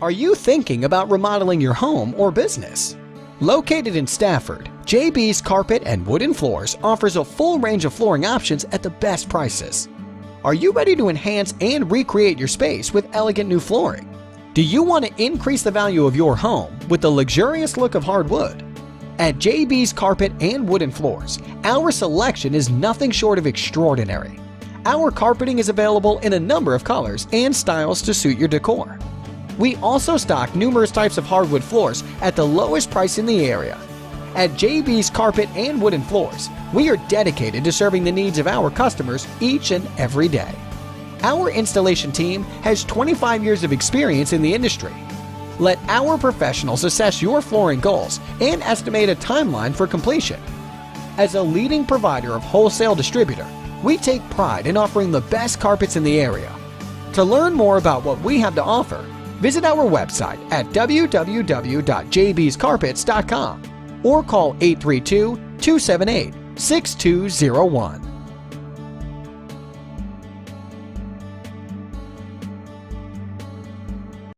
Are you thinking about remodeling your home or business? Located in Stafford, JB's Carpet and Wooden Floors offers a full range of flooring options at the best prices. Are you ready to enhance and recreate your space with elegant new flooring? Do you want to increase the value of your home with the luxurious look of hardwood? At JB's Carpet and Wooden Floors, our selection is nothing short of extraordinary. Our carpeting is available in a number of colors and styles to suit your decor. We also stock numerous types of hardwood floors at the lowest price in the area. At JB's Carpet and Wooden Floors, we are dedicated to serving the needs of our customers each and every day. Our installation team has 25 years of experience in the industry. Let our professionals assess your flooring goals and estimate a timeline for completion. As a leading provider of wholesale distributor, we take pride in offering the best carpets in the area. To learn more about what we have to offer, visit our website at www.jbscarpets.com or call 832-278-6201.